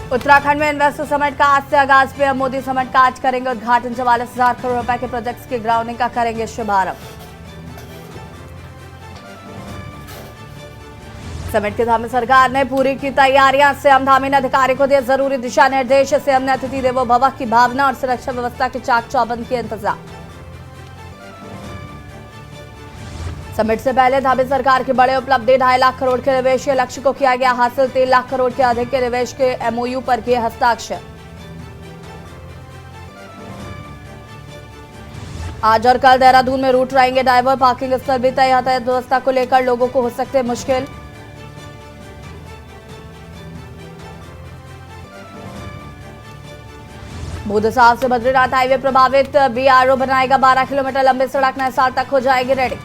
उत्तराखंड में investor summit का आज से आगाज। पीएम मोदी समिट का आज करेंगे उद्घाटन। 44,000 करोड़ रुपए के प्रोजेक्ट्स की ग्राउंडिंग का करेंगे शुभारंभ। समिट के धामी सरकार ने पूरी की तैयारियां। सीएम धामी ने अधिकारी को दिए जरूरी दिशा निर्देश। सीएम ने अतिथि देवो भव की भावना और सुरक्षा व्यवस्था के चाक चौबंद किए इंतजाम। समिट से पहले धामी सरकार की बड़े उपलब्धि। 2.5 लाख करोड़ के निवेश के लक्ष्य को किया गया हासिल। 3 लाख करोड़ के अधिक के निवेश के एमओयू पर किए हस्ताक्षर। आज और कल देहरादून में रूट रहेंगे डाइवर। पार्किंग स्थल भी तय। यातायात व्यवस्था को लेकर लोगों को हो सकते मुश्किल। बूंदसा से बद्रीनाथ हाईवे प्रभावित। बीआरओ बनाएगा। 12 किलोमीटर लंबी सड़क नए साल तक हो जाएगी रेडी।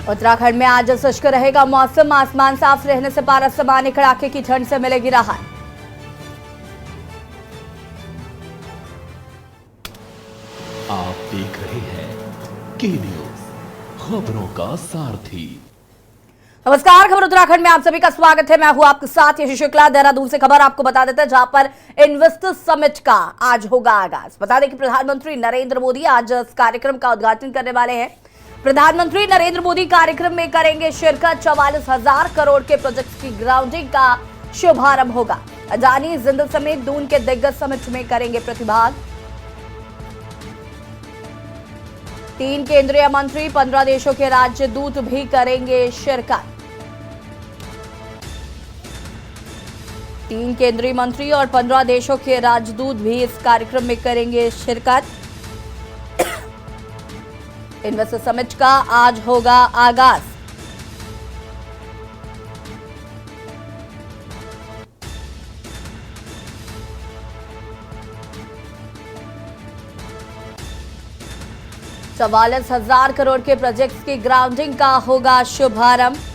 उत्तराखंड में आज शुष्क रहेगा मौसम। आसमान साफ रहने से पारा सामान्य कड़ाके की ठंड से मिलेगी राहत। आप देख रहे हैं के न्यूज, खबरों का सारथी। नमस्कार, खबर उत्तराखंड में आप सभी का स्वागत है। मैं हूं आपके साथ यश शुक्ला। देहरादून से खबर आपको बता देते हैं, जहां पर इन्वेस्टर समिट का आज होगा आगाज। बता दें कि प्रधानमंत्री नरेंद्र मोदी आज इस कार्यक्रम का उद्घाटन करने वाले हैं। प्रधानमंत्री नरेंद्र मोदी कार्यक्रम में करेंगे शिरकत। 44,000 करोड़ के प्रोजेक्ट की ग्राउंडिंग का शुभारंभ होगा। अडानी, जिंदल समेत दून के दिग्गज समिट में करेंगे प्रतिभाग। 3 केंद्रीय मंत्री, 15 देशों के राजदूत भी करेंगे शिरकत। 3 केंद्रीय मंत्री और 15 देशों के राजदूत भी इस कार्यक्रम में करेंगे शिरकत। इन्वेस्टर समिट का आज होगा आगाज। चवालीस 44,000 करोड़ के प्रोजेक्ट्स की ग्राउंडिंग का होगा शुभारंभ।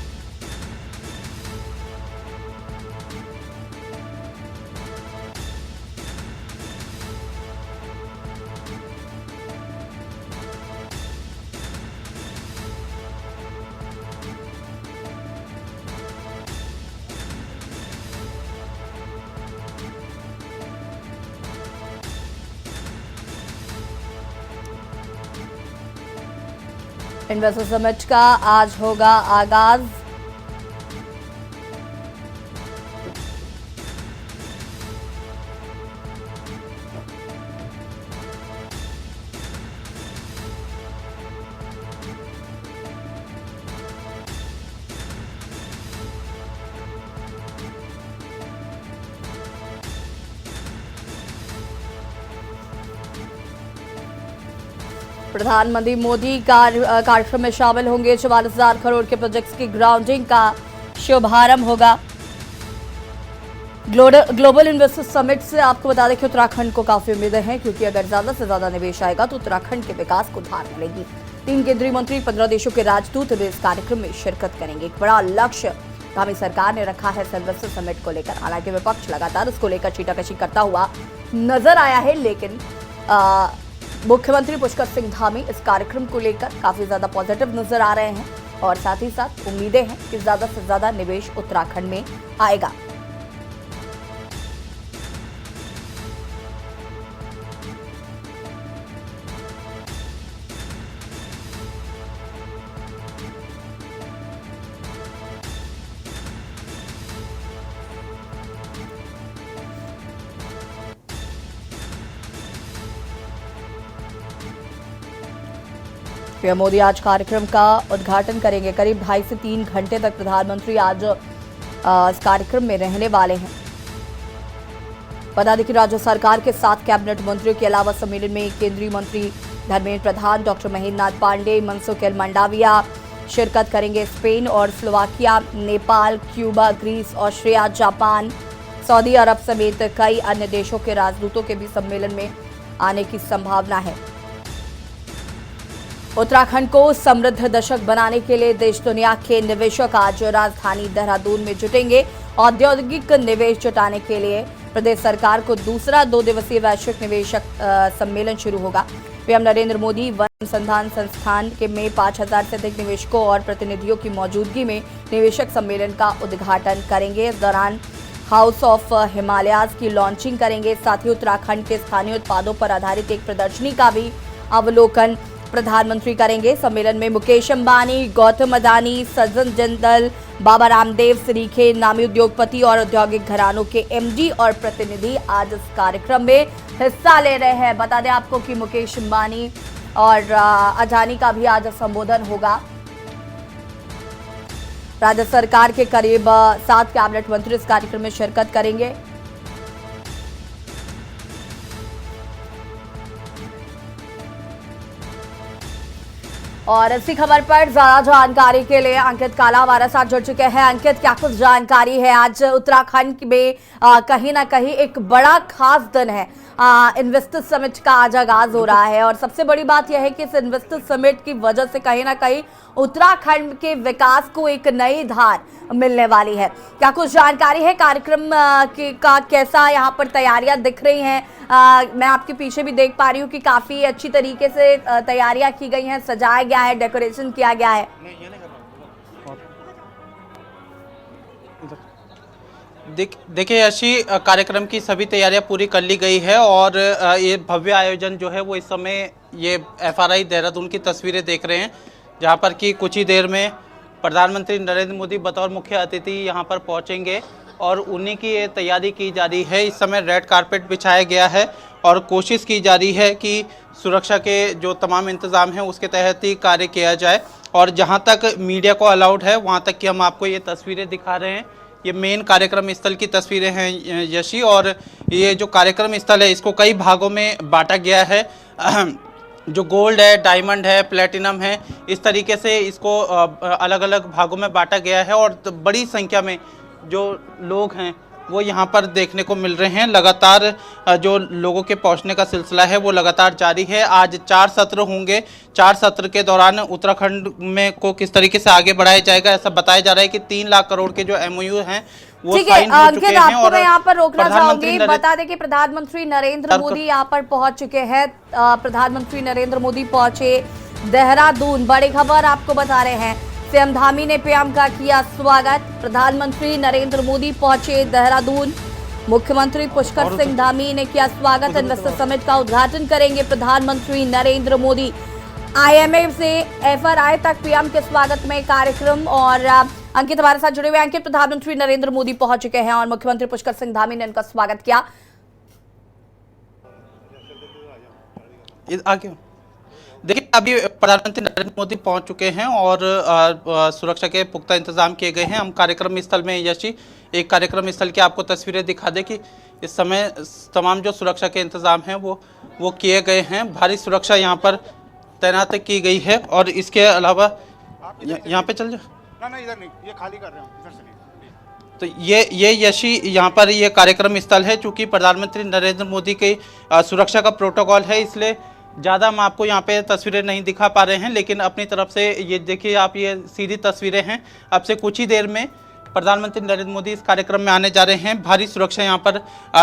इन्वेस्टर समिट का आज होगा आगाज। प्रधानमंत्री मोदी कार्यक्रम में शामिल होंगे। 44,000 करोड़ के प्रोजेक्ट्स की ग्राउंडिंग का शुभारंभ होगा। ग्लोबल इन्वेस्टर समिट से आपको बता दें कि उत्तराखंड को काफी उम्मीदें हैं, क्योंकि अगर ज्यादा से ज्यादा निवेश आएगा तो उत्तराखंड के विकास को धार मिलेगी। 3 केंद्रीय मंत्री, 15 देशों के राजदूत भी इस कार्यक्रम में शिरकत करेंगे। एक बड़ा लक्ष्य धामी सरकार ने रखा है इन्वेस्टर समिट को लेकर। हालांकि विपक्ष लगातार इसको लेकर छीटाकशी करता हुआ नजर आया है, लेकिन मुख्यमंत्री पुष्कर सिंह धामी इस कार्यक्रम को लेकर काफी ज्यादा पॉजिटिव नजर आ रहे हैं और साथ ही साथ उम्मीदें हैं कि ज्यादा से ज्यादा निवेश उत्तराखंड में आएगा। पीएम मोदी आज कार्यक्रम का उद्घाटन करेंगे। करीब 2.5 से 3 घंटे तक प्रधानमंत्री आज इस कार्यक्रम में रहने वाले हैं। बता दें कि राज्य सरकार के 7 कैबिनेट मंत्रियों के अलावा सम्मेलन में केंद्रीय मंत्री धर्मेंद्र प्रधान, डॉक्टर महेंद्र नाथ पांडे, मनसुख मंडाविया शिरकत करेंगे। स्पेन और Slovakia, Nepal, Cuba, Greece, Austria, Japan, Saudi Arab समेत कई अन्य देशों के राजदूतों के भी सम्मेलन में आने की संभावना है। उत्तराखंड को समृद्ध दशक बनाने के लिए देश दुनिया के निवेशक आज राजधानी देहरादून में जुटेंगे। औद्योगिक निवेश जुटाने के लिए प्रदेश सरकार को दूसरा 2 दिवसीय वैश्विक निवेशक सम्मेलन शुरू होगा। पीएम नरेंद्र मोदी वन अनुसंधान संस्थान के में 5,000 से अधिक निवेशकों और प्रतिनिधियों की मौजूदगी में निवेशक सम्मेलन का उद्घाटन करेंगे। इस दौरान हाउस ऑफ हिमालयाज की लॉन्चिंग करेंगे। साथ ही उत्तराखंड के स्थानीय उत्पादों पर आधारित एक प्रदर्शनी का भी अवलोकन प्रधानमंत्री करेंगे। सम्मेलन में मुकेश अंबानी, गौतम अडानी, सज्जन जिंदल, बाबा रामदेव, सरीखे नामी उद्योगपति और औद्योगिक घरानों के एमडी और प्रतिनिधि आज इस कार्यक्रम में हिस्सा ले रहे हैं। बता दें आपको कि मुकेश अंबानी और अडानी का भी आज संबोधन होगा। राज्य सरकार के करीब 7 कैबिनेट मंत्री इस कार्यक्रम में शिरकत करेंगे। और इसी खबर पर ज्यादा जानकारी के लिए अंकित काला हमारे साथ जुड़ चुके हैं। अंकित, क्या कुछ जानकारी है? आज उत्तराखंड में कहीं ना कहीं एक बड़ा खास दिन है। इन्वेस्टर्स समिट का आज आगाज हो रहा है और सबसे बड़ी बात यह है कि इस इन्वेस्टर्स समिट की वजह से कहीं ना कहीं उत्तराखंड के विकास को एक नई धार मिलने वाली है। क्या कुछ जानकारी है कार्यक्रम का? कैसा यहाँ पर तैयारियां दिख रही हैं? मैं आपके पीछे भी देख पा रही हूँ कि काफी अच्छी तरीके से तैयारियां की गई हैं, सजाया गया है, डेकोरेशन किया गया है। देखिए यशी, कार्यक्रम की सभी तैयारियां पूरी कर ली गई है और ये भव्य आयोजन जो है वो इस समय ये FRI देहरादून की तस्वीरें देख रहे हैं, जहां पर कि कुछ ही देर में प्रधानमंत्री नरेंद्र मोदी बतौर मुख्य अतिथि यहां पर पहुंचेंगे और उन्हीं की ये तैयारी की जा रही है। इस समय रेड कारपेट बिछाया गया है और कोशिश की जा रही है कि सुरक्षा के जो तमाम इंतज़ाम हैं उसके तहत ही कार्य किया जाए। और जहाँ तक मीडिया को अलाउड है वहाँ तक कि हम आपको ये तस्वीरें दिखा रहे हैं। ये मेन कार्यक्रम स्थल की तस्वीरें हैं यशी, और ये जो कार्यक्रम स्थल है इसको कई भागों में बांटा गया है। जो गोल्ड है, डायमंड है, प्लेटिनम है, इस तरीके से इसको अलग अलग भागों में बांटा गया है और बड़ी संख्या में जो लोग हैं वो यहाँ पर देखने को मिल रहे हैं। लगातार जो लोगों के पहुँचने का सिलसिला है वो लगातार जारी है। आज 4 सत्र होंगे। 4 सत्र के दौरान उत्तराखंड में को किस तरीके से आगे बढ़ाया जाएगा, ऐसा बताया जा रहा है कि 3 लाख करोड़ के जो MOU हैं वो साइन हो चुके हैं। और मैं यहाँ पर रोकना चाहूंगी, बता दें कि प्रधानमंत्री नरेंद्र मोदी यहाँ पर पहुंच चुके हैं। प्रधानमंत्री नरेंद्र मोदी पहुंचे देहरादून। बड़ी खबर आपको बता रहे हैं, सीएम धामी ने पीएम का किया स्वागत। प्रधानमंत्री नरेंद्र मोदी पहुंचे देहरादून। मुख्यमंत्री पुष्कर सिंह धामी ने किया स्वागत। इन्वेस्टर समिट का उद्घाटन करेंगे प्रधानमंत्री नरेंद्र मोदी। IMF से FRI तक पीएम के स्वागत में कार्यक्रम। और अंकित हमारे साथ जुड़े हुए। अंकित, प्रधानमंत्री नरेंद्र मोदी पहुंच चुके हैं और मुख्यमंत्री पुष्कर सिंह धामी ने उनका स्वागत किया। देखिए, अभी प्रधानमंत्री नरेंद्र मोदी पहुंच चुके हैं और सुरक्षा के पुख्ता इंतजाम किए गए हैं। हम कार्यक्रम स्थल में यशी एक कार्यक्रम स्थल की आपको तस्वीरें दिखा दें कि इस समय तमाम जो सुरक्षा के इंतजाम हैं वो किए गए हैं। भारी सुरक्षा यहाँ पर तैनात की गई है और इसके अलावा यहाँ पे चल जाओ ना इधर नहीं, ये खाली कर रहे हैं, इधर से नहीं। तो ये यशी यहाँ पर ये कार्यक्रम स्थल है। चूँकि प्रधानमंत्री नरेंद्र मोदी के सुरक्षा का प्रोटोकॉल है, इसलिए ज़्यादा हम आपको यहाँ पे तस्वीरें नहीं दिखा पा रहे हैं, लेकिन अपनी तरफ से ये देखिए आप, ये सीधी तस्वीरें हैं। अब से कुछ ही देर में प्रधानमंत्री नरेंद्र मोदी इस कार्यक्रम में आने जा रहे हैं। भारी सुरक्षा यहाँ पर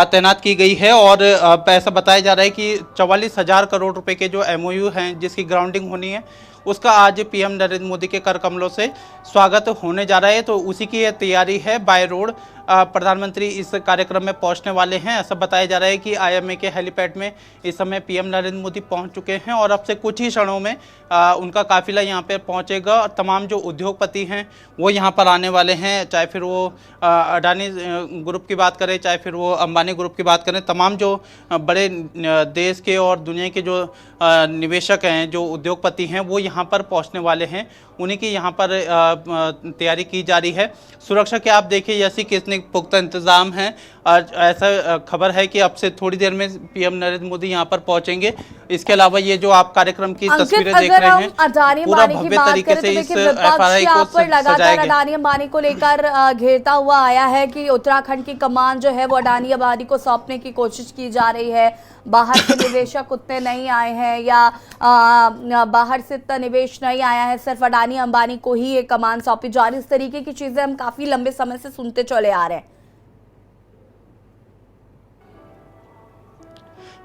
तैनात की गई है और ऐसा बताया जा रहा है कि 44,000 करोड़ रुपए के जो MOU हैं जिसकी ग्राउंडिंग होनी है उसका आज पीएम नरेंद्र मोदी के कर कमलों से स्वागत होने जा रहा है। तो उसी की यह तैयारी है। बाय रोड प्रधानमंत्री इस कार्यक्रम में पहुंचने वाले हैं। ऐसा बताया जा रहा है कि IMA के हेलीपैड में इस समय पीएम नरेंद्र मोदी पहुंच चुके हैं और अब से कुछ ही क्षणों में उनका काफिला यहां पे पहुंचेगा। तमाम जो उद्योगपति हैं वो यहां पर आने वाले हैं, चाहे फिर वो अडानी ग्रुप की बात करें, चाहे फिर वो अंबानी ग्रुप की बात करें। तमाम जो बड़े देश के और दुनिया के जो निवेशक हैं, जो उद्योगपति हैं, वो यहाँ पर पहुँचने वाले हैं। उन्हीं की यहाँ पर तैयारी की जा रही है। सुरक्षा के आप देखिए ऐसी कितने पुख्ता इंतजाम हैं। ऐसा खबर है कि अब से थोड़ी देर में पीएम नरेंद्र मोदी यहाँ पर पहुंचेंगे। इसके अलावा ये जो आप कार्यक्रम की तस्वीरें देख रहे हैं, पूरा भव्य तरीके से इस FRI को सजाया गया। अडानी अंबानी को लेकर घेरता हुआ आया है कि उत्तराखंड की कमान जो है वो अडानी अंबानी को सौंपने की कोशिश की जा रही है। बाहर से निवेशक उतने नहीं आए हैं या बाहर से इतना निवेश नहीं आया है, सिर्फ अडानी अंबानी को ही ये कमान सौंपी जा रही है। इस तरीके की चीजें हम काफी लंबे समय से सुनते चले आ रहे हैं।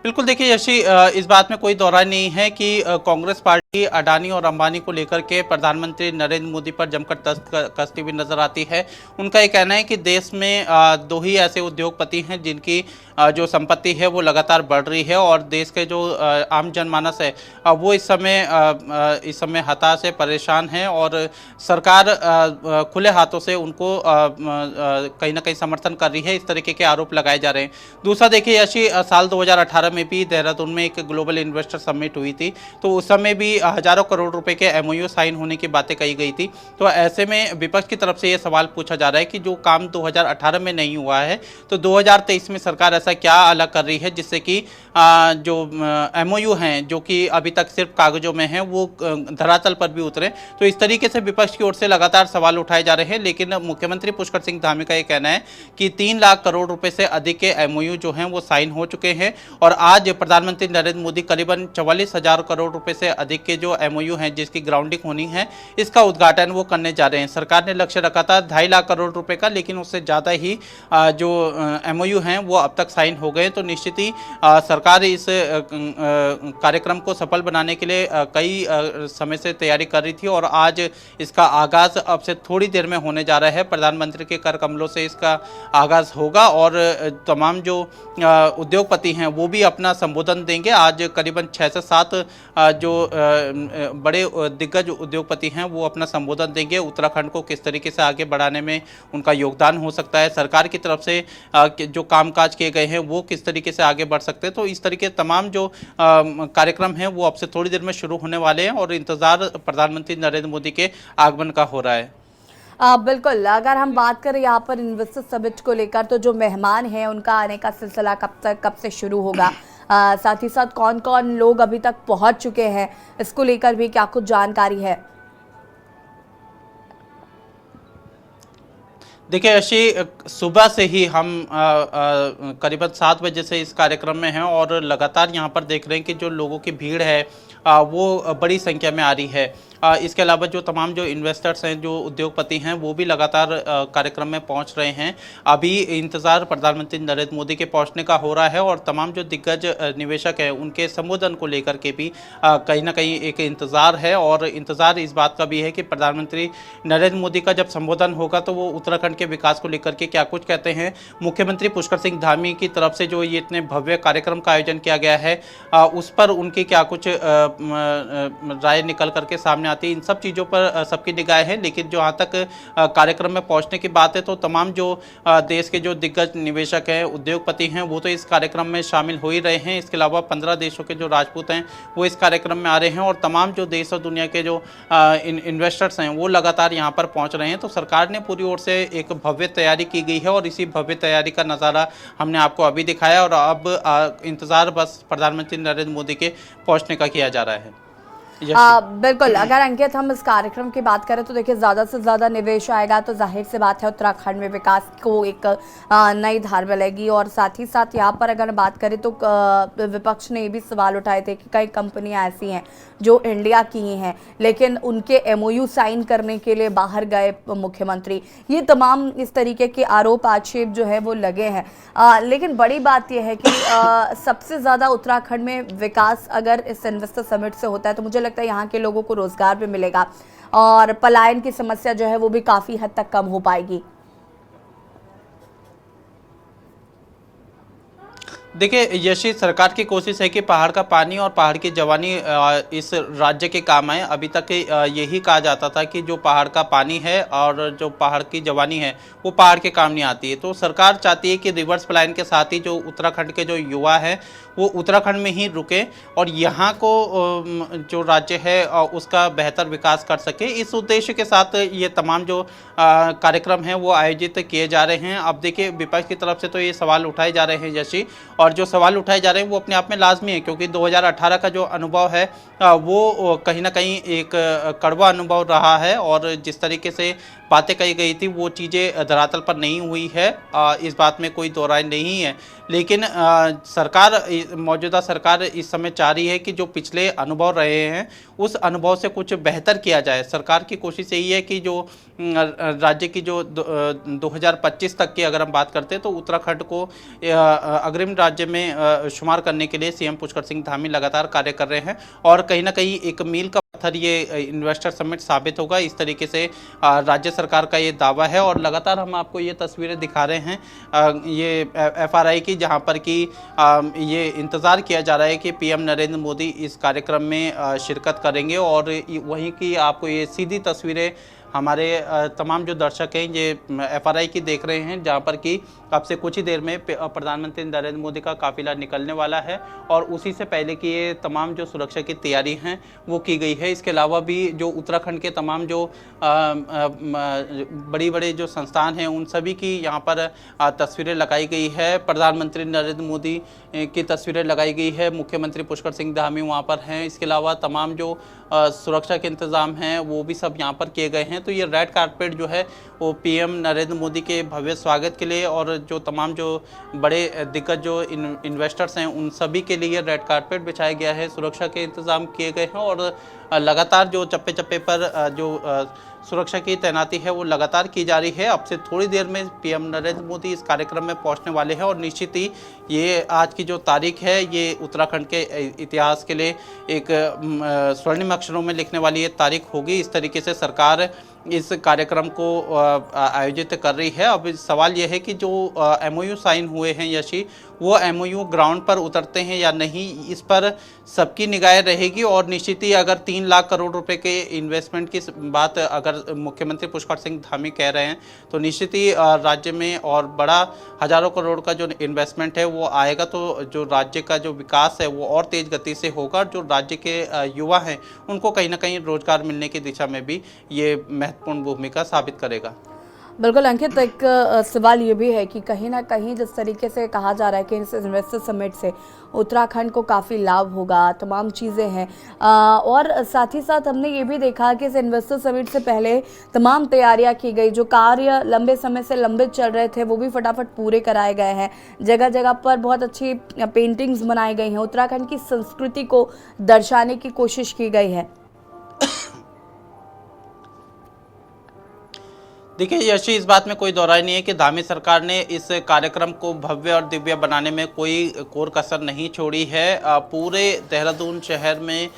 बिल्कुल देखिए यशी, इस बात में कोई दौरान नहीं है कि कांग्रेस पार्टी अडानी और अंबानी को लेकर के प्रधानमंत्री नरेंद्र मोदी पर जमकर कसती हुई नजर आती है। उनका ये कहना है कि देश में दो ही ऐसे उद्योगपति हैं जिनकी जो संपत्ति है वो लगातार बढ़ रही है और देश के जो आम जनमानस है वो इस समय हताश है, परेशान है और सरकार खुले हाथों से उनको कहीं ना कहीं समर्थन कर रही है। इस तरीके के आरोप लगाए जा रहे हैं। दूसरा देखिए यशी, साल 2018 में भी देहरादून में एक ग्लोबल इन्वेस्टर समिट हुई थी, तो उस समय भी हजारों करोड़ रुपए के एमओयू साइन होने की बातें कही गई थी। तो ऐसे में विपक्ष की तरफ से ये सवाल पूछा जा रहा है कि जो काम 2018 में नहीं हुआ है तो 2023 में सरकार ऐसा क्या अलग कर रही है जिससे कि जो एमओयू हैं जो कि अभी तक सिर्फ कागजों में हैं वो धरातल पर भी उतरे। तो इस तरीके से विपक्ष की ओर से लगातार सवाल उठाए जा रहे हैं, लेकिन मुख्यमंत्री पुष्कर सिंह धामी का ये कहना है कि 3 लाख करोड़ रुपए से अधिक के एमओयू जो हैं वो साइन हो चुके हैं और आज प्रधानमंत्री नरेंद्र मोदी करीबन 44,000 करोड़ रुपए से अधिक के जो एमओयू हैं जिसकी ग्राउंडिंग होनी है इसका उद्घाटन वो करने जा रहे हैं। सरकार ने लक्ष्य रखा था 2.5 लाख करोड़ रुपए का, लेकिन उससे ज़्यादा ही जो एमओयू हैं वो अब तक साइन हो गए। तो निश्चित ही सरकार इस कार्यक्रम को सफल बनाने के लिए कई समय से तैयारी कर रही थी और आज इसका आगाज अब से थोड़ी देर में होने जा रहा है। प्रधानमंत्री के कर कमलों से इसका आगाज होगा और तमाम जो उद्योगपति हैं वो भी अपना संबोधन देंगे। आज करीबन 6 से 7 जो बड़े दिग्गज उद्योगपति हैं वो अपना संबोधन देंगे। उत्तराखंड को किस तरीके से आगे बढ़ाने में उनका योगदान हो सकता है, सरकार की तरफ से जो कामकाज किए गए हैं वो किस तरीके से आगे बढ़ सकते हैं। तो इस तरीके तमाम जो कार्यक्रम हैं वो अब से थोड़ी देर में शुरू होने वाले हैं और इंतजार प्रधानमंत्री नरेंद्र मोदी के आगमन का हो रहा है। बिल्कुल, अगर हम बात करें यहाँ पर इन्वेस्टर समिट को लेकर तो जो मेहमान हैं उनका आने का सिलसिला कब से शुरू होगा, साथ ही साथ कौन कौन लोग अभी तक पहुंच चुके हैं, इसको लेकर भी क्या कुछ जानकारी है? देखिए यशी, सुबह से ही हम करीबन 7 बजे से इस कार्यक्रम में हैं और लगातार यहाँ पर देख रहे हैं कि जो लोगों की भीड़ है वो बड़ी संख्या में आ रही है। इसके अलावा जो तमाम जो इन्वेस्टर्स हैं, जो उद्योगपति हैं वो भी लगातार कार्यक्रम में पहुंच रहे हैं। अभी इंतज़ार प्रधानमंत्री नरेंद्र मोदी के पहुंचने का हो रहा है और तमाम जो दिग्गज निवेशक हैं उनके संबोधन को लेकर के भी कहीं ना कहीं एक इंतज़ार है और इंतज़ार इस बात का भी है कि प्रधानमंत्री नरेंद्र मोदी का जब संबोधन होगा तो वो उत्तराखंड के विकास को लेकर के क्या कुछ कहते हैं। मुख्यमंत्री पुष्कर सिंह धामी की तरफ से जो ये इतने भव्य कार्यक्रम का आयोजन किया गया है उस पर उनकी क्या कुछ राय निकल करके सामने आती है, इन सब चीज़ों पर सबकी निगाह है। लेकिन जो यहाँ तक कार्यक्रम में पहुँचने की बात है तो तमाम जो देश के जो दिग्गज निवेशक हैं, उद्योगपति हैं वो तो इस कार्यक्रम में शामिल हो ही रहे हैं। इसके अलावा 15 देशों के जो राजपूत हैं वो इस कार्यक्रम में आ रहे हैं और तमाम जो देश और दुनिया के जो इन्वेस्टर्स हैं वो लगातार यहाँ पर पहुँच रहे हैं। तो सरकार ने पूरी ओर से एक भव्य तैयारी की गई है और इसी भव्य तैयारी का नज़ारा हमने आपको अभी दिखाया और अब इंतज़ार बस प्रधानमंत्री नरेंद्र मोदी के पहुँचने का किया जा रहा है। बिल्कुल, अगर अंकित हम इस कार्यक्रम की बात करें तो देखिए ज़्यादा से ज़्यादा निवेश आएगा तो जाहिर सी बात है उत्तराखंड में विकास को एक नई धार मिलेगी। और साथ ही साथ यहाँ पर अगर बात करें तो विपक्ष ने ये भी सवाल उठाए थे कि कई कंपनियाँ ऐसी हैं जो इंडिया की ही हैं लेकिन उनके एमओयू साइन करने के लिए बाहर गए मुख्यमंत्री। ये तमाम इस तरीके के आरोप आक्षेप जो है वो लगे हैं। लेकिन बड़ी बात यह है कि सबसे ज़्यादा उत्तराखंड में विकास अगर इस इन्वेस्टर समिट से होता है तो मुझे लगता है यहाँ के लोगों को रोजगार भी मिलेगा और पलायन की समस्या जो है वो भी काफी हद तक कम हो पाएगी। देखिए यशी, सरकार की कोशिश है कि पहाड़ का पानी और पहाड़ की जवानी इस राज्य के काम आए। अभी तक यही कहा जाता था कि जो पहाड़ का पानी है और जो पहाड़ की जवानी है वो पहाड़ के काम नहीं आती है। तो सरकार चाहती है कि रिवर्स पलायन के साथ ही जो उत्तराखंड के जो युवा हैं वो उत्तराखंड में ही रुके और यहाँ को जो राज्य है उसका बेहतर विकास कर सके। इस उद्देश्य के साथ ये तमाम जो कार्यक्रम हैं वो आयोजित किए जा रहे हैं। अब देखिए विपक्ष की तरफ से तो ये सवाल उठाए जा रहे हैं यशी, और जो सवाल उठाए जा रहे हैं वो अपने आप में लाजमी है क्योंकि 2018 का जो अनुभव है वो कहीं ना कहीं एक कड़वा अनुभव रहा है और जिस तरीके से बातें कही गई थी वो चीज़ें धरातल पर नहीं हुई है, इस बात में कोई दो राय नहीं है। लेकिन मौजूदा सरकार इस समय चाह रही है कि जो पिछले अनुभव रहे हैं उस अनुभव से कुछ बेहतर किया जाए। सरकार की कोशिश यही है कि जो राज्य की जो 2025 तक की अगर हम बात करते हैं तो उत्तराखंड को अग्रिम राज्य राज्य में शुमार करने के लिए सीएम पुष्कर सिंह धामी लगातार कार्य कर रहे हैं और कहीं ना कहीं एक मील का पत्थर ये इन्वेस्टर समिट साबित होगा, इस तरीके से राज्य सरकार का ये दावा है। और लगातार हम आपको ये तस्वीरें दिखा रहे हैं ये एफआरआई की, जहां पर कि ये इंतज़ार किया जा रहा है कि पीएम नरेंद्र मोदी इस कार्यक्रम में शिरकत करेंगे। और वहीं की आपको ये सीधी तस्वीरें हमारे तमाम जो दर्शक हैं ये एफआरआई की देख रहे हैं, जहां पर कि अब से कुछ ही देर में प्रधानमंत्री नरेंद्र मोदी का काफिला निकलने वाला है और उसी से पहले की ये तमाम जो सुरक्षा की तैयारी हैं वो की गई है। इसके अलावा भी जो उत्तराखंड के तमाम जो बड़ी बड़ी जो संस्थान हैं उन सभी की यहाँ पर तस्वीरें लगाई गई है। प्रधानमंत्री नरेंद्र मोदी की तस्वीरें लगाई गई है, मुख्यमंत्री पुष्कर सिंह धामी वहाँ पर हैं। इसके अलावा तमाम जो सुरक्षा के इंतज़ाम हैं वो भी सब यहाँ पर किए गए हैं। तो ये रेड कारपेट जो है वो पीएम नरेंद्र मोदी के भव्य स्वागत के लिए और जो तमाम जो बड़े दिग्गज जो इन्वेस्टर्स हैं उन सभी के लिए रेड कारपेट बिछाया गया है, सुरक्षा के इंतज़ाम किए गए हैं और लगातार जो चप्पे चप्पे पर जो सुरक्षा की तैनाती है वो लगातार की जा रही है। अब से थोड़ी देर में पीएम नरेंद्र मोदी इस कार्यक्रम में पहुंचने वाले हैं और निश्चित ही ये आज की जो तारीख है ये उत्तराखंड के इतिहास के लिए एक स्वर्णिम अक्षरों में लिखने वाली ये तारीख होगी। इस तरीके से सरकार इस कार्यक्रम को आयोजित कर रही है। अब सवाल यह है कि जो एमओयू साइन हुए हैं यशी, वो एमओयू ग्राउंड पर उतरते हैं या नहीं, इस पर सबकी निगाहें रहेगी। और निश्चित ही अगर 3 लाख करोड़ रुपए के इन्वेस्टमेंट की बात अगर मुख्यमंत्री पुष्कर सिंह धामी कह रहे हैं तो निश्चित ही राज्य में और बड़ा हजारों करोड़ का जो इन्वेस्टमेंट है वो आएगा, तो जो राज्य का जो विकास है वो और तेज गति से होगा। जो राज्य के युवा हैं उनको कहीं ना कहीं रोजगार मिलने की दिशा में भी ये महत्वपूर्ण भूमिका साबित करेगा। बिल्कुल अंकित, एक सवाल ये भी है कि कहीं ना कहीं जिस तरीके से कहा जा रहा है कि इस इन्वेस्टर समिट से उत्तराखंड को काफ़ी लाभ होगा, तमाम चीज़ें हैं और साथ ही साथ हमने ये भी देखा कि इस इन्वेस्टर समिट से पहले तमाम तैयारियां की गई, जो कार्य लंबे समय से लंबित चल रहे थे वो भी फटाफट पूरे कराए गए हैं। जगह जगह पर बहुत अच्छी पेंटिंग्स बनाई गई हैं, उत्तराखंड की संस्कृति को दर्शाने की कोशिश की गई है। देखिए यशी, इस बात में कोई दौराई नहीं है कि धामी सरकार ने इस कार्यक्रम को भव्य और दिव्य बनाने में कोई कोर कसर नहीं छोड़ी है। पूरे देहरादून शहर में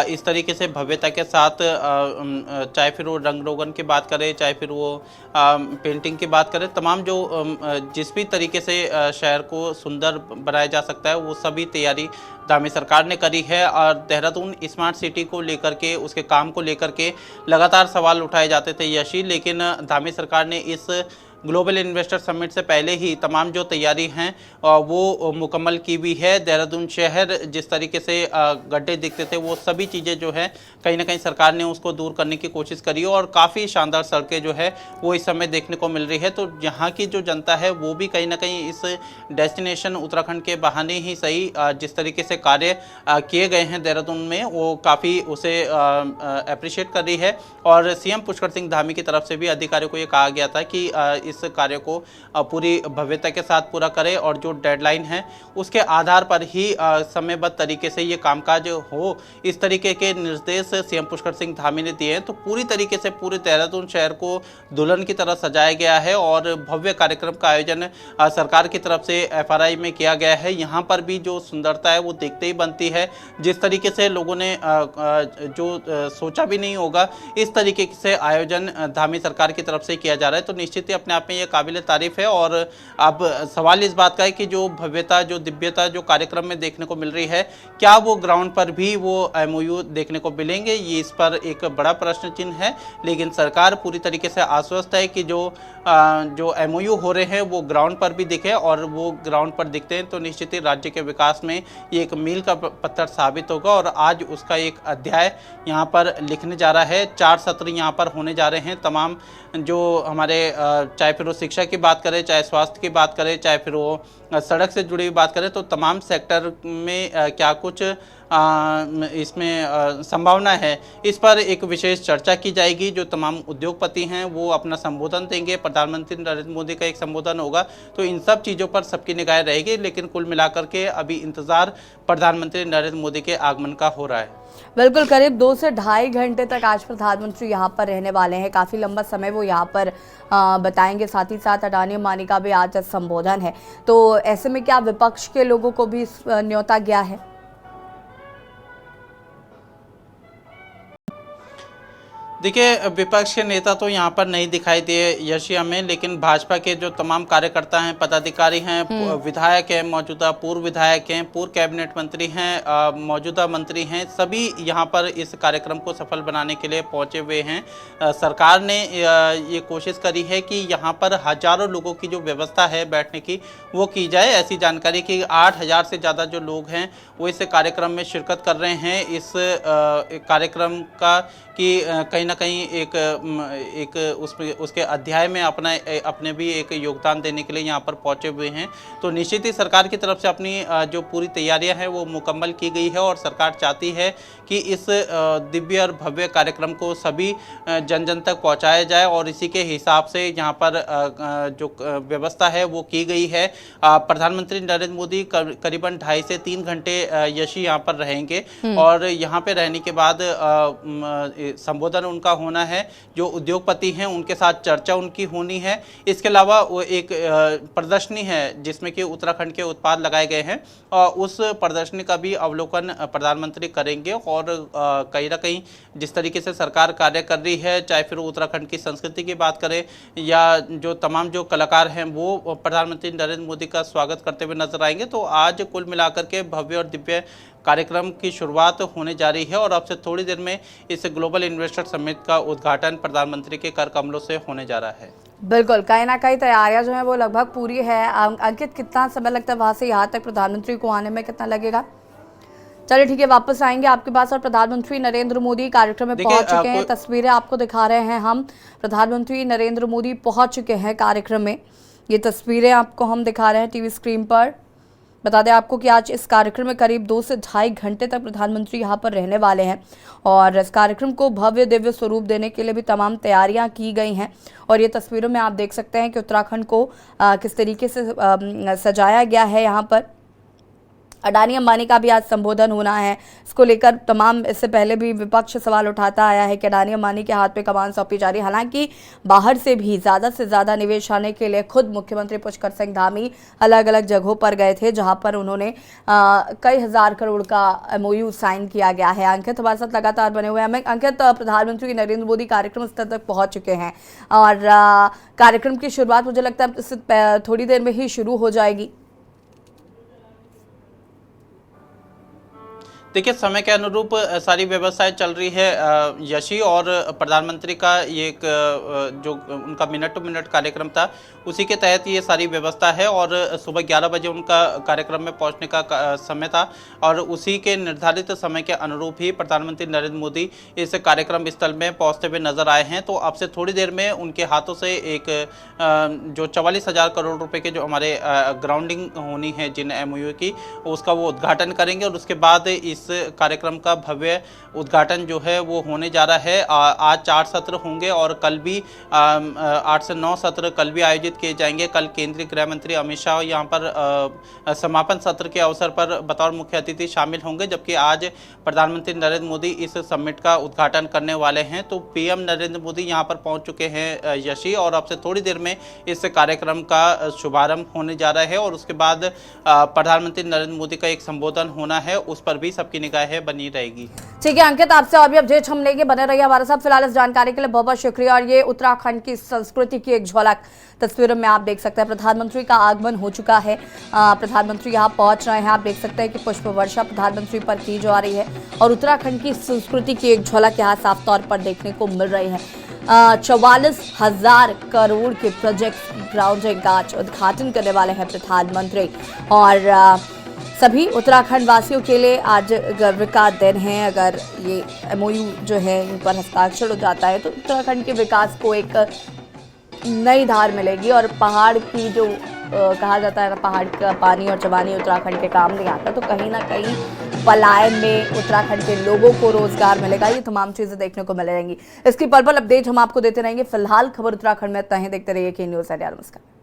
इस तरीके से भव्यता के साथ चाहे फिर वो रंग रोगन की बात करें, चाहे फिर वो पेंटिंग की बात करें, तमाम जो जिस भी तरीके से शहर को सुंदर बनाया जा सकता है वो सभी तैयारी धामी सरकार ने करी है। और देहरादून स्मार्ट सिटी को लेकर के, उसके काम को लेकर के लगातार सवाल उठाए जाते थे यशी, लेकिन धामी सरकार ने इस ग्लोबल इन्वेस्टर समिट से पहले ही तमाम जो तैयारी हैं वो मुकम्मल की भी है। देहरादून शहर जिस तरीके से गड्ढे दिखते थे वो सभी चीज़ें जो है कहीं ना कहीं सरकार ने उसको दूर करने की कोशिश करी और काफ़ी शानदार सड़कें जो है वो इस समय देखने को मिल रही है। तो यहाँ की जो जनता है वो भी कहीं ना कहीं इस डेस्टिनेशन उत्तराखंड के बहाने ही सही जिस तरीके से कार्य किए गए हैं देहरादून में वो काफ़ी उसे अप्रिशिएट कर रही है। और सीएम पुष्कर सिंह धामी की तरफ से भी अधिकारियों को ये कहा गया था कि इस कार्य को पूरी भव्यता के साथ पूरा करें और जो डेडलाइन है उसके आधार पर ही समयबद्ध तरीके से ये कामकाज हो, इस तरीके के निर्देश सीएम पुष्कर सिंह धामी ने दिए हैं। तो पूरी तरीके से पूरे देहरादून शहर को दुल्हन की तरह सजाया गया है और भव्य कार्यक्रम का आयोजन सरकार की तरफ से एफआरआई में किया गया है। यहाँ पर भी जो सुंदरता है वो देखते ही बनती है, जिस तरीके से लोगों ने जो सोचा भी नहीं होगा इस तरीके से आयोजन धामी सरकार की तरफ से किया जा रहा है। तो निश्चित ही अपने आप में ये काबिल तारीफ है। और अब सवाल इस बात का है कि जो भव्यता, जो दिव्यता जो कार्यक्रम में देखने को मिल रही है, क्या वो ग्राउंड पर भी वो एमओयू देखने को मिलेंगे, ये इस पर एक बड़ा प्रश्न चिन्ह है। लेकिन सरकार पूरी तरीके से आश्वस्त है कि जो एमओयू हो रहे हैं वो ग्राउंड पर भी दिखे और वो ग्राउंड पर दिखते हैं तो निश्चित ही राज्य के विकास में ये एक मील का पत्थर साबित होगा। और आज उसका एक अध्याय यहाँ पर लिखने जा रहा है। 4 सत्र यहाँ पर होने जा रहे हैं। तमाम जो हमारे चाहे फिर वो शिक्षा की बात करें, चाहे स्वास्थ्य की बात करें, चाहे फिर वो सड़क से जुड़ी हुई बात करें, तो तमाम सेक्टर में क्या कुछ इसमें संभावना है, इस पर एक विशेष चर्चा की जाएगी। जो तमाम उद्योगपति हैं वो अपना संबोधन देंगे, प्रधानमंत्री नरेंद्र मोदी का एक संबोधन होगा, तो इन सब चीज़ों पर सबकी निगाहें रहेगी। लेकिन कुल मिलाकर के अभी इंतज़ार प्रधानमंत्री नरेंद्र मोदी के आगमन का हो रहा है। बिल्कुल, करीब 2 से ढाई घंटे तक आज प्रधानमंत्री यहाँ पर रहने वाले हैं। काफ़ी लंबा समय वो यहाँ पर बताएंगे। साथ ही साथ अडानी अंबानी का भी आज संबोधन है। तो ऐसे में क्या विपक्ष के लोगों को भी न्योता गया है? देखिए, विपक्ष के नेता तो यहाँ पर नहीं दिखाई दिए यशी हमें, लेकिन भाजपा के जो तमाम कार्यकर्ता हैं, पदाधिकारी हैं, विधायक हैं, मौजूदा पूर्व विधायक हैं, पूर्व कैबिनेट मंत्री हैं, मौजूदा मंत्री हैं, सभी यहाँ पर इस कार्यक्रम को सफल बनाने के लिए पहुँचे हुए हैं। सरकार ने ये कोशिश करी है कि यहाँ पर हजारों लोगों की जो व्यवस्था है बैठने की वो की जाए। ऐसी जानकारी कि 8000 से ज़्यादा जो लोग हैं वो इस कार्यक्रम में शिरकत कर रहे हैं। इस कार्यक्रम का कि कहीं ना कहीं एक उसके अध्याय में अपने भी एक योगदान देने के लिए यहाँ पर पहुँचे हुए हैं। तो निश्चित ही सरकार की तरफ से अपनी जो पूरी तैयारियां हैं वो मुकम्मल की गई है और सरकार चाहती है कि इस दिव्य और भव्य कार्यक्रम को सभी जन जन तक पहुँचाया जाए और इसी के हिसाब से यहाँ पर जो व्यवस्था है वो की गई है। प्रधानमंत्री नरेंद्र मोदी करीबन 2.5 से 3 घंटे यशी यहाँ पर रहेंगे और यहाँ पे रहने के बाद संबोधन उनका होना है। जो उद्योगपति हैं उनके साथ चर्चा उनकी होनी है। इसके अलावा वो एक प्रदर्शनी है जिसमें कि उत्तराखंड के उत्पाद लगाए गए हैं और उस प्रदर्शनी का भी अवलोकन प्रधानमंत्री करेंगे। और कहीं ना कहीं जिस तरीके से सरकार कार्य कर रही है, चाहे फिर उत्तराखंड की संस्कृति की बात करें या जो तमाम जो कलाकार हैं वो प्रधानमंत्री नरेंद्र मोदी का स्वागत करते हुए नजर आएंगे। तो आज कुल मिलाकर के भव्य और दिव्य कार्यक्रम की शुरुआत होने जा रही है और अब से थोड़ी देर में इस ग्लोबल इन्वेस्टर समिट का उद्घाटन प्रधानमंत्री के कर कमलों से होने जा रहा है। बिल्कुल, कहीं ना कहीं तैयारियां जो है वो लगभग पूरी है। अंकित, कितना समय लगता है वहां से यहाँ तक प्रधानमंत्री को आने में, कितना लगेगा? चलिए ठीक है, वापस आएंगे आपके पास। और प्रधानमंत्री नरेंद्र मोदी कार्यक्रम में पहुंच चुके हैं। तस्वीरें आपको दिखा रहे हैं हम। प्रधानमंत्री नरेंद्र मोदी पहुंच चुके हैं कार्यक्रम में। ये तस्वीरें आपको हम दिखा रहे हैं टीवी स्क्रीन पर। बता दें आपको कि आज इस कार्यक्रम में करीब 2 से ढाई घंटे तक प्रधानमंत्री यहाँ पर रहने वाले हैं और इस कार्यक्रम को भव्य दिव्य स्वरूप देने के लिए भी तमाम तैयारियां की गई हैं। और ये तस्वीरों में आप देख सकते हैं कि उत्तराखंड को किस तरीके से सजाया गया है। यहाँ पर अडानी अंबानी का भी आज संबोधन होना है। इसको लेकर तमाम, इससे पहले भी विपक्ष सवाल उठाता आया है कि अडानी अंबानी के हाथ पे कमान सौंपी जा रही है। हालांकि बाहर से भी ज़्यादा से ज़्यादा निवेश आने के लिए खुद मुख्यमंत्री पुष्कर सिंह धामी अलग अलग जगहों पर गए थे, जहां पर उन्होंने कई हजार करोड़ का MOU साइन किया गया है। अंकित हमारे साथ लगातार बने हुए हैं। अंकित, प्रधानमंत्री नरेंद्र मोदी कार्यक्रम स्थल तक पहुँच चुके हैं और कार्यक्रम की शुरुआत मुझे लगता है इससे थोड़ी देर में ही शुरू हो जाएगी। देखिए, समय के अनुरूप सारी व्यवस्थाएं चल रही है यशी, और प्रधानमंत्री का ये एक जो उनका मिनट टू मिनट कार्यक्रम था उसी के तहत ये सारी व्यवस्था है। और सुबह 11 बजे उनका कार्यक्रम में पहुंचने का समय था और उसी के निर्धारित समय के अनुरूप ही प्रधानमंत्री नरेंद्र मोदी इस कार्यक्रम स्थल में पहुंचते हुए नजर आए हैं। तो अब से थोड़ी देर में उनके हाथों से एक जो 44,000 करोड़ रुपए के जो हमारे ग्राउंडिंग होनी है जिन MOU की, उसका वो उद्घाटन करेंगे और उसके बाद इस कार्यक्रम का भव्य उद्घाटन जो है वो होने जा रहा है। आज 4 सत्र होंगे और कल भी 8 से 9 सत्र कल भी आयोजित किए जाएंगे। कल केंद्रीय गृह मंत्री अमित शाह यहाँ पर समापन सत्र के अवसर पर बतौर मुख्य अतिथि शामिल होंगे, जबकि आज प्रधानमंत्री नरेंद्र मोदी इस समिट का उद्घाटन करने वाले हैं। तो PM नरेंद्र मोदी यहाँ पर पहुँच चुके हैं यशी, और अब से थोड़ी देर में इस कार्यक्रम का शुभारंभ होने जा रहा है और उसके बाद प्रधानमंत्री नरेंद्र मोदी का एक संबोधन होना है, उस पर भी सबकी निगाहें बनी रहेगी। ठीक है अंकित, आपसे और भी अपडेट हम लेंगे, बने रहिए हमारे साथ। फिलहाल इस जानकारी के लिए बहुत बहुत शुक्रिया। और ये उत्तराखंड की संस्कृति की एक झलक तस्वीरों में आप देख सकते हैं। प्रधानमंत्री का आगमन हो चुका है, प्रधानमंत्री यहाँ पहुंच रहे हैं। आप देख सकते हैं कि पुष्प वर्षा प्रधानमंत्री पर की जा रही है और उत्तराखंड की संस्कृति की एक झलक यहाँ साफ तौर पर देखने को मिल रही है। 44,000 करोड़ के प्रोजेक्ट ग्राउंडिंग का उद्घाटन करने वाले हैं प्रधानमंत्री और सभी उत्तराखंड वासियों के लिए आज गर्व का दिन है। अगर ये MOU जो है इन पर हस्ताक्षर हो जाता है तो उत्तराखंड के विकास को एक नई धार मिलेगी और पहाड़ की जो कहा जाता है ना, पहाड़ का पानी और जवानी उत्तराखंड के काम नहीं आता, तो कहीं ना कहीं पलायन में उत्तराखंड के लोगों को रोजगार मिलेगा। ये तमाम चीजें देखने को मिल रहेंगी। इसकी पल पल अपडेट हम आपको देते रहेंगे। फिलहाल खबर उत्तराखंड में इतना ही। देखते रहिए के न्यूज़ इंडिया। नमस्कार।